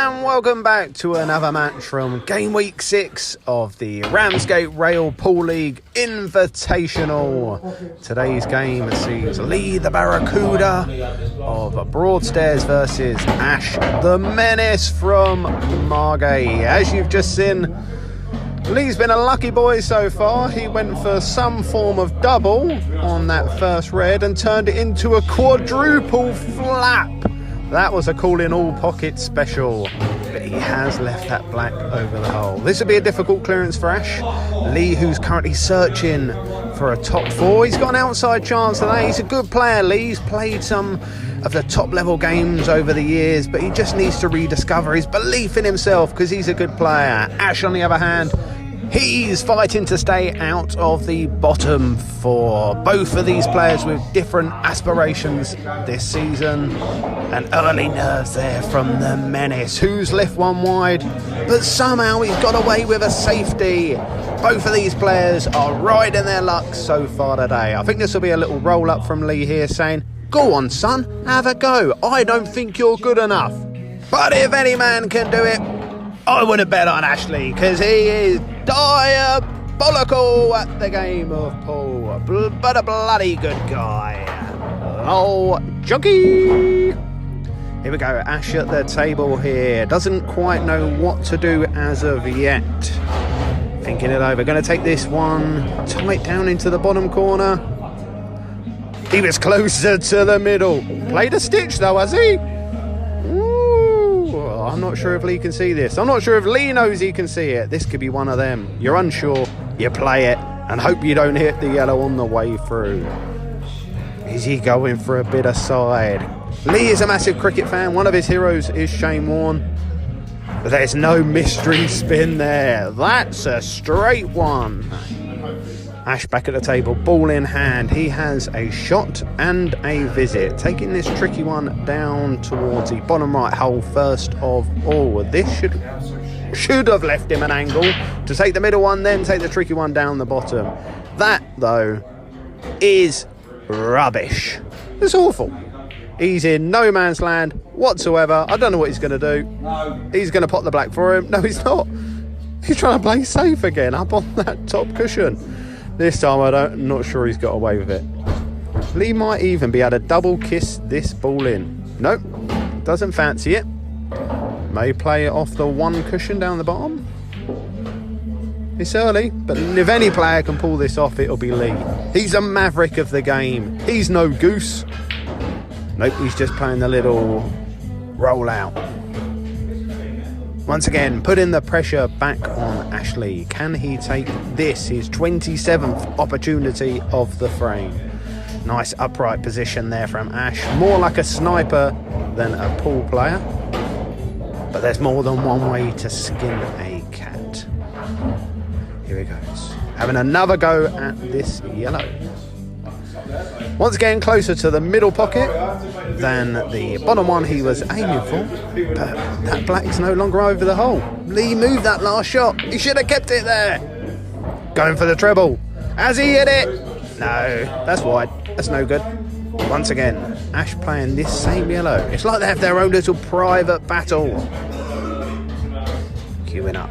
And welcome back to another match from game week 6 of the Ramsgate Rail Pool League Invitational. Today's game sees Lee the Barracuda of Broadstairs versus Ash the Menace from Margate. As you've just seen, Lee's been a lucky boy so far. He went for some form of double on that first red and turned it into a quadruple flap. That was a call in all pockets special, but he has left that black over the hole. This would be a difficult clearance for Ash. Lee, who's currently searching for a top 4, he's got an outside chance of that. He's a good player, Lee. He's played some of the top level games over the years, but he just needs to rediscover his belief in himself because he's a good player. Ash, on the other hand, he's fighting to stay out of the bottom 4. Both of these players with different aspirations this season. And early nerves there from the Menace, who's left one wide, but somehow he's got away with a safety. Both of these players are riding their luck so far today. I think this will be a little roll up from Lee here saying, "Go on, son, have a go. I don't think you're good enough." But if any man can do it, I wouldn't bet on Ashley, because he is diabolical at the game of pool. But a bloody good guy. Oh, junkie! Here we go, Ash at the table here. Doesn't quite know what to do as of yet. Thinking it over. Going to take this one tight down into the bottom corner. He was closer to the middle. Played a stitch though, has he? I'm not sure if Lee can see this. I'm not sure if Lee knows he can see it. This could be one of them. You're unsure, you play it, and hope you don't hit the yellow on the way through. Is he going for a bit of side? Lee is a massive cricket fan. One of his heroes is Shane Warne. But there's no mystery spin there. That's a straight one. Ash back at the table, ball in hand. He has a shot and a visit. Taking this tricky one down towards the bottom right hole first of all. This should have left him an angle to take the middle one, then take the tricky one down the bottom. That, though, is rubbish. It's awful. He's in no man's land whatsoever. I don't know what he's going to do. He's going to pot the black for him. No, he's not. He's trying to play safe again up on that top cushion. This time I'm not sure he's got away with it. Lee might even be able to double kiss this ball in. Nope, doesn't fancy it. May play it off the one cushion down the bottom. It's early, but if any player can pull this off, it'll be Lee. He's a maverick of the game. He's no goose. Nope, he's just playing the little roll out. Once again, putting the pressure back on Ashley. Can he take this, his 27th opportunity of the frame? Nice upright position there from Ash. More like a sniper than a pool player. But there's more than one way to skin a cat. Here he goes. Having another go at this yellow. Once again, closer to the middle pocket than the bottom one he was aiming for, but that black is no longer over the hole. Lee moved that last shot. He should have kept it there. Going for the treble. Has he hit it? No, that's wide. That's no good. Once again, Ash playing this same yellow. It's like they have their own little private battle. Queuing up.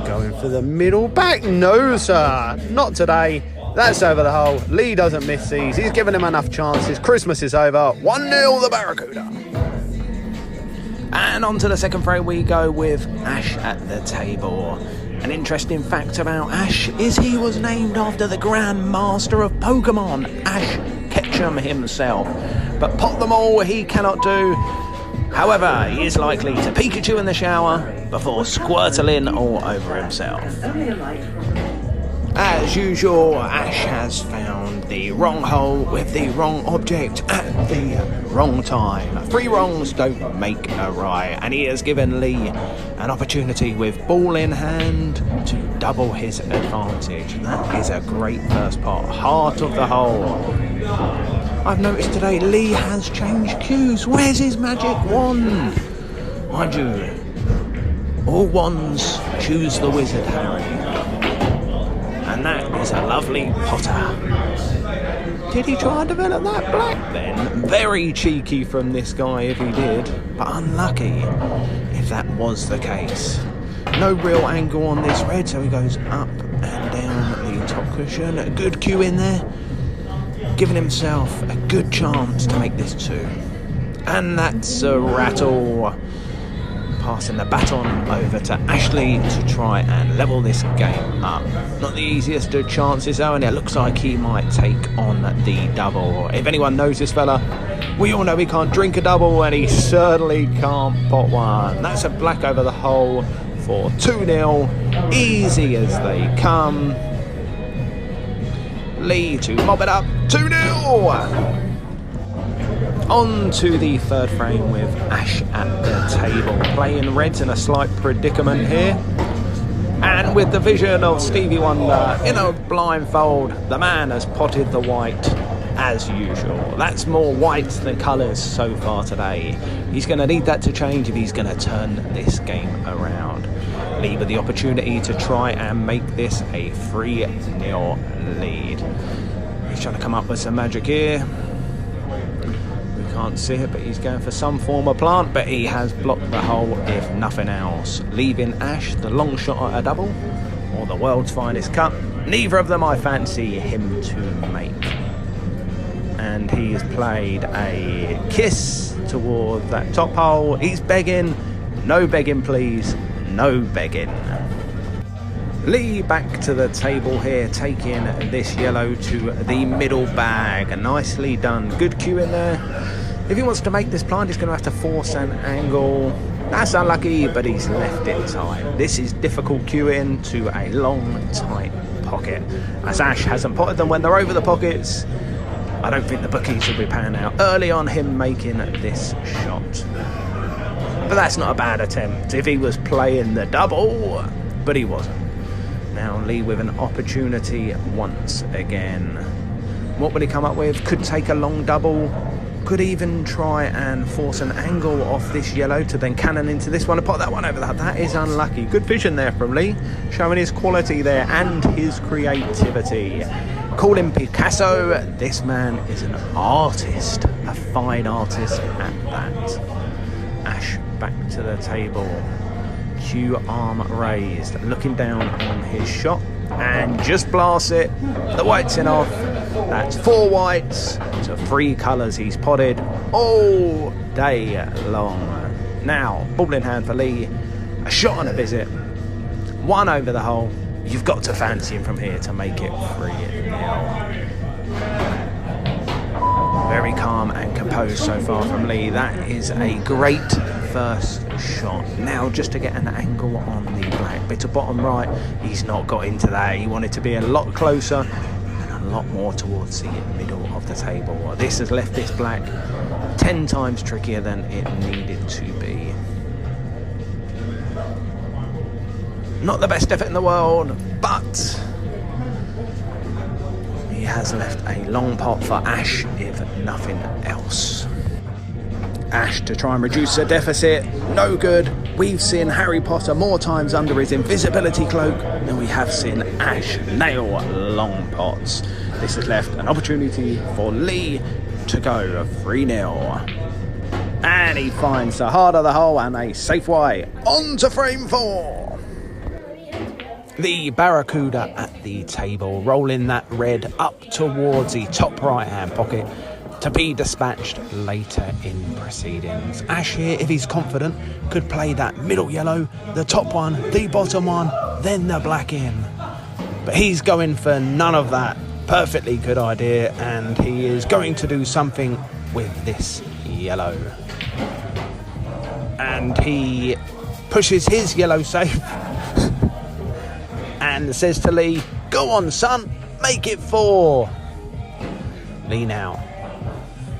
Going for the middle back. No, sir. Not today. That's over the hole. Lee doesn't miss these. He's given him enough chances. Christmas is over. 1-0 the Barracuda. And on to the second frame we go with Ash at the table. An interesting fact about Ash is he was named after the Grand Master of Pokemon, Ash Ketchum himself. But pot them all he cannot do. However, he is likely to Pikachu in the shower before squirtling all over himself. As usual, Ash has found the wrong hole with the wrong object at the wrong time. 3 wrongs don't make a right, and he has given Lee an opportunity with ball in hand to double his advantage. That is a great first pot. Heart of the hole. I've noticed today Lee has changed cues. Where's his magic wand? Mind you, all wands choose the wizard, Harry. And that is a lovely potter. Did he try and develop that black then? Very cheeky from this guy if he did, but unlucky if that was the case. No real angle on this red, so he goes up and down the top cushion. A good cue in there, giving himself a good chance to make this 2. And that's a rattle. Passing the baton over to Ashley to try and level this game up. Not the easiest of chances though, and it looks like he might take on the double. If anyone knows this fella, we all know he can't drink a double, and he certainly can't pot one. That's a black over the hole for 2-0, easy as they come. Lee to mob it up, 2-0. On to the third frame with Ash at the table, playing reds in a slight predicament here. And with the vision of Stevie Wonder in a blindfold, the man has potted the white as usual. That's more white than colours so far today. He's going to need that to change if he's going to turn this game around. Lee with the opportunity to try and make this a 3-0 lead. He's trying to come up with some magic here. Can't see it, but he's going for some form of plant, but he has blocked the hole if nothing else, leaving Ash the long shot at a double or the world's finest cut. Neither of them I fancy him to make. And he's played a kiss toward that top hole. He's begging, no begging please, no begging. Lee back to the table here, taking this yellow to the middle bag. Nicely done, good cue in there. If he wants to make this plant, he's going to have to force an angle. That's unlucky, but he's left in time. This is difficult cueing to a long, tight pocket. As Ash hasn't potted them when they're over the pockets, I don't think the bookies will be panning out early on him making this shot. But that's not a bad attempt if he was playing the double, but he wasn't. Now Lee with an opportunity once again. What will he come up with? Could take a long double. Could even try and force an angle off this yellow to then cannon into this one and pop that one over that. That is unlucky. Good vision there from Lee, showing his quality there and his creativity. Call him Picasso. This man is an artist, a fine artist at that. Ash back to the table. Cue arm raised, looking down on his shot and just blasts it. The white's in off. That's 4 whites to 3 colours he's potted all day long. Now, ball in hand for Lee. A shot on a visit. 1 over the hole. You've got to fancy him from here to make it 3-0. Very calm and composed so far from Lee. That is a great first shot. Now just to get an angle on the black bit of bottom right. He's not got into that. He wanted to be a lot closer and a lot more towards the middle of the table. This has left this black 10 times trickier than it needed to be. Not the best effort in the world, but he has left a long pot for Ash, if nothing else. Ash to try and reduce the deficit, no good. We've seen Harry Potter more times under his invisibility cloak than we have seen Ash nail long pots. This has left an opportunity for Lee to go 3-0. And he finds the heart of the hole and a safe way on to frame 4. The Barracuda at the table, rolling that red up towards the top right hand pocket to be dispatched later in proceedings. Ash here, if he's confident, could play that middle yellow, the top one, the bottom one, then the black in. But he's going for none of that. Perfectly good idea, and he is going to do something with this yellow. And he pushes his yellow safe and says to Lee, "Go on, son, make it 4. Lee now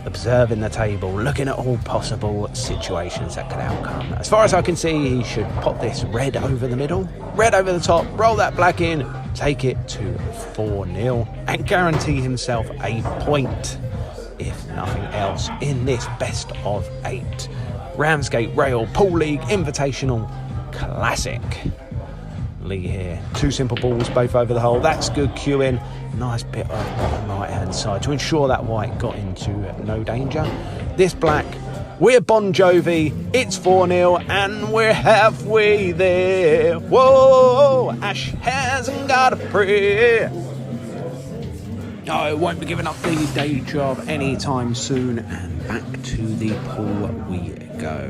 observing the table, looking at all possible situations that could outcome. As far as I can see, he should pop this red over the middle, red over the top, roll that black in, take it to 4-0 and guarantee himself a point, if nothing else, in this best of 8 Ramsgate Rail Pool League Invitational Classic. Lee here. 2 simple balls, both over the hole. That's good cueing. Nice bit of bottom right-hand side to ensure that white got into no danger. This black, we're Bon Jovi. It's 4-0 and we're halfway there. Whoa, Ash hasn't got a prayer. I won't be giving up the day job anytime soon. And back to the pool we go.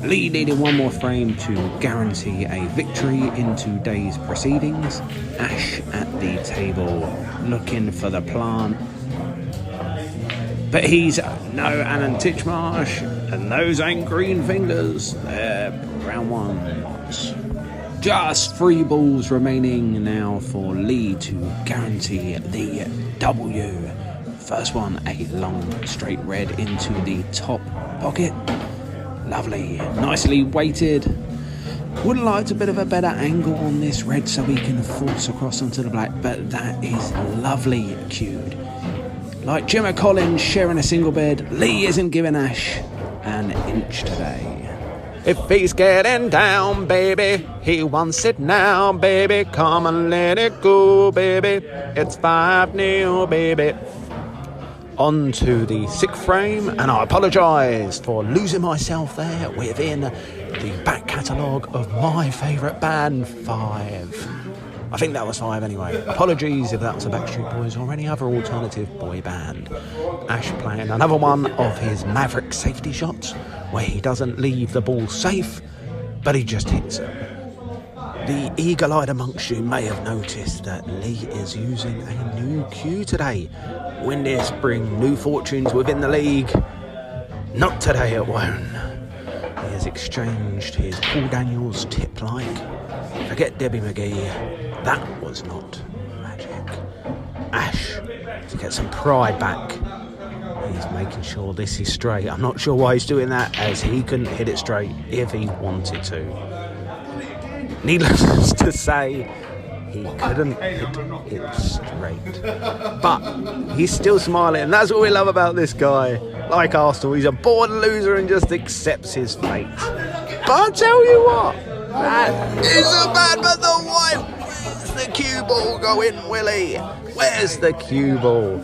Lee needed one more frame to guarantee a victory in today's proceedings. Ash at the table looking for the plant. But he's no Alan Titchmarsh, and those ain't green fingers, they're brown ones. Just 3 balls remaining now for Lee to guarantee the W. First one, a long straight red into the top pocket. Lovely, nicely weighted. Would have liked a bit of a better angle on this red so we can force across onto the black, but that is lovely cued. Like Gemma Collins sharing a single bed, Lee isn't giving Ash an inch today. If he's getting down, baby, he wants it now, baby. Come and let it go, baby. It's 5-0, baby. On to the 6th frame, and I apologise for losing myself there within the back catalogue of my favourite band, 5. I think that was 5 anyway. Apologies if that was a Backstreet Boys or any other alternative boy band. Ash playing another one of his maverick safety shots, where he doesn't leave the ball safe, but he just hits it. The eagle-eyed amongst you may have noticed that Lee is using a new cue today. Windiest bring new fortunes within the league. Not today it won't. He has exchanged his Paul Daniels tip-like. Forget Debbie McGee. That was not magic. Ash, to get some pride back. He's making sure this is straight. I'm not sure why he's doing that, as he couldn't hit it straight if he wanted to. Needless to say, he couldn't hit it straight. But he's still smiling, and that's what we love about this guy. Like Arsenal, he's a born loser and just accepts his fate. But I'll tell you what, that isn't bad, but the white. Where's the cue ball going, Willie? Where's the cue ball?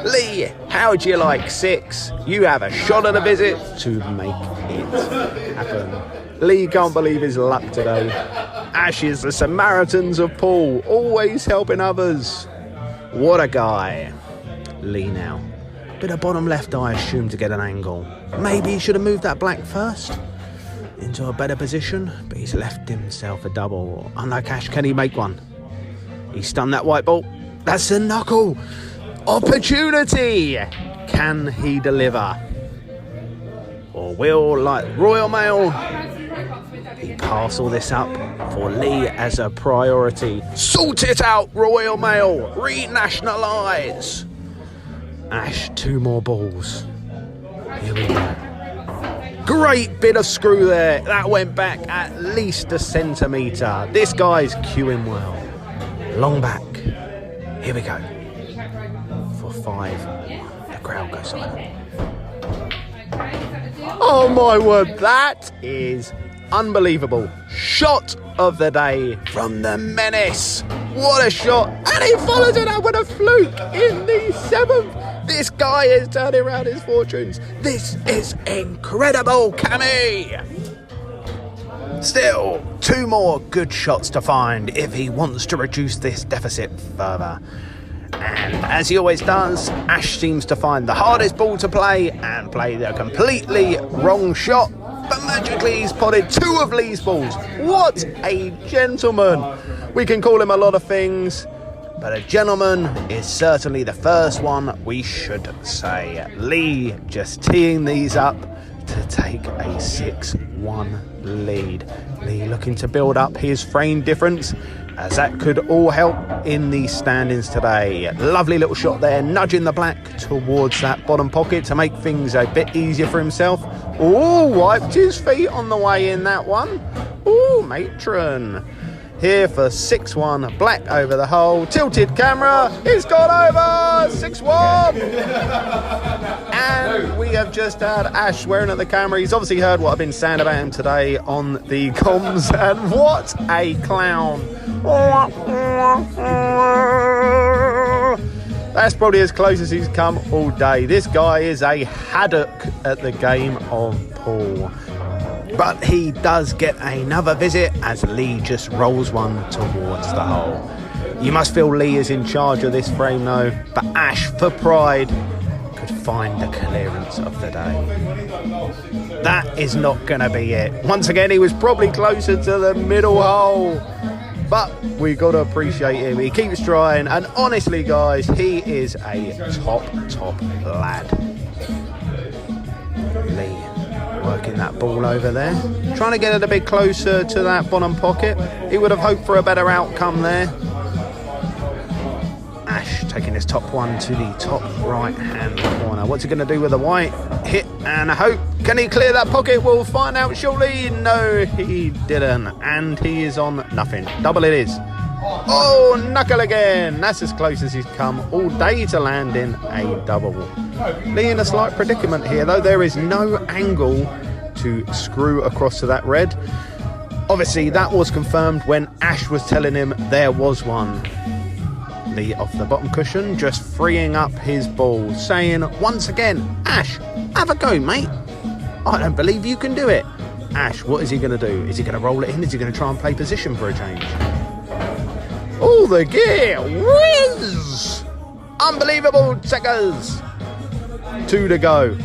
Lee, how'd you like 6? You have a shot at a visit to make it happen. Lee can't believe his luck today. Ash is the Samaritans of Paul, always helping others. What a guy. Lee now. Bit of bottom left, I assume, to get an angle. Maybe he should have moved that black first into a better position, but he's left himself a double. Unlike Ash, can he make one? He stunned that white ball. That's a knuckle. Opportunity. Can he deliver? Or will, like Royal Mail, he parcel this up for Lee as a priority? Sort it out, Royal Mail. Renationalise. Ash, 2 more balls. Here we go. Great bit of screw there. That went back at least a centimetre. This guy's cueing well. Long back. Here we go. For 5. The crowd goes silent. Oh my word, that is unbelievable. Shot of the day from the Menace. What a shot. And he follows it up with a fluke in the 7th. This guy is turning around his fortunes. This is incredible, Cammy. Still, 2 more good shots to find if he wants to reduce this deficit further. And as he always does, Ash seems to find the hardest ball to play and play the completely wrong shot. But magically he's potted 2 of Lee's balls. What a gentleman. We can call him a lot of things, but a gentleman is certainly the first one we should say. Lee just teeing these up to take a 6-1 lead. Lee looking to build up his frame difference, as that could all help in the standings today. Lovely little shot there, nudging the black towards that bottom pocket to make things a bit easier for himself. Oh, wiped his feet on the way in, that one. Oh, matron. here for 6-1. Black over the hole. Tilted camera. It's gone over. 6-1. And we have just had Ash swearing at the camera. He's obviously heard what I've been saying about him today on the comms. And what a clown. That's probably as close as he's come all day. This guy is a haddock at the game of pool. But he does get another visit as Lee just rolls one towards the hole. You must feel Lee is in charge of this frame though. But Ash, for pride, could find the clearance of the day. That is not going to be it. Once again, he was probably closer to the middle hole. But we got to appreciate him. He keeps trying. And honestly, guys, he is a top lad. Lee working that ball over there. Trying to get it a bit closer to that bottom pocket. He would have hoped for a better outcome there. Ash taking his top one to the top right-hand corner. What's he going to do with the white? Hit and a hope. Can he clear that pocket? We'll find out shortly. No, he didn't. And he is on nothing. Double it is. Oh, knuckle again. That's as close as he's come all day to landing a double. Lee in a slight predicament here, though. There is no angle to screw across to that red. Obviously, that was confirmed when Ash was telling him there was one. Lee off the bottom cushion, just freeing up his ball, saying once again, Ash, have a go, mate. I don't believe you can do it. Ash, what is he going to do? Is he going to roll it in? Is he going to try and play position for a change? Oh, the gear! Whiz! Unbelievable checkers. 2 to go.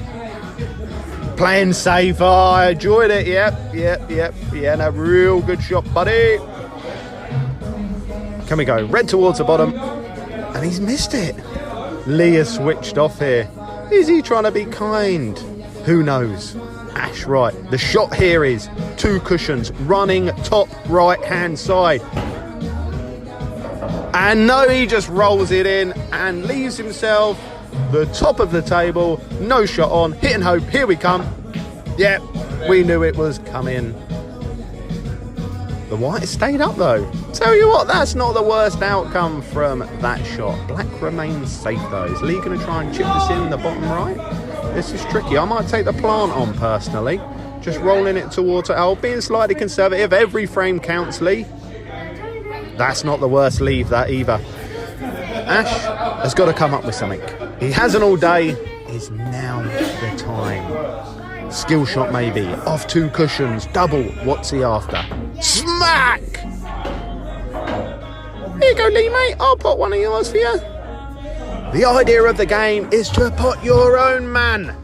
Playing safe. Oh, I enjoyed it. Yep. Yeah, a real good shot, buddy. Can we go? Red towards the bottom. And he's missed it. Lee has switched off here. Is he trying to be kind? Who knows? Ash, right. The shot here is 2 cushions running top right-hand side. And no, he just rolls it in and leaves himself the top of the table. No shot on. Hit and hope. Here we come. Yep, we knew it was coming. The white stayed up though. Tell you what, that's not the worst outcome from that shot. Black remains safe though. Is Lee going to try and chip this in the bottom right? This is tricky. I might take the plant on personally. Just rolling it towards it. Being slightly conservative. Every frame counts, Lee. That's not the worst leave, that either. Ash has got to come up with something. He hasn't all day. Is now the time. Skill shot maybe. Off 2 cushions. Double. What's he after? Smack! Here you go, Lee, mate. I'll put one of yours for you. The idea of the game is to pot your own man.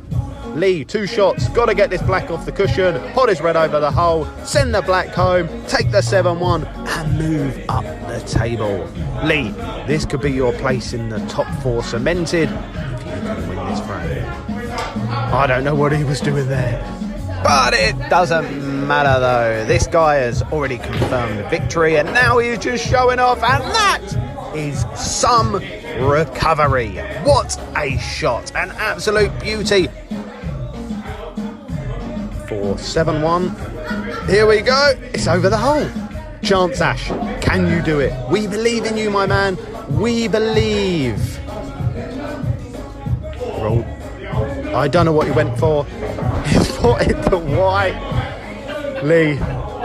Lee, 2 shots. Got to get this black off the cushion. Pot his red over the hole. Send the black home. Take the 7-1 and move up the table. Lee, this could be your place in the top 4 cemented if you can win this frame. I don't know what he was doing there. But it doesn't matter though. This guy has already confirmed victory and now he's just showing off, and that is some recovery. What a shot. An absolute beauty. For 7-1. Here we go. It's over the hole. Chance, Ash. Can you do it? We believe in you, my man. We believe. Roll. I don't know what he went for. He spotted the white. Lee,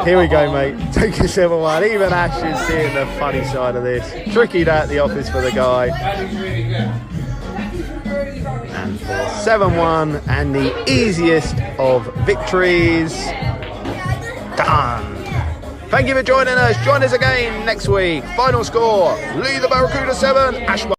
here we go, mate. Take a 7-1. Even Ash is seeing the funny side of this. Tricky day at the office for the guy. And for 7-1 and the easiest of victories. Done. Thank you for joining us. Join us again next week. Final score, Lee the Barracuda 7, Ash 1.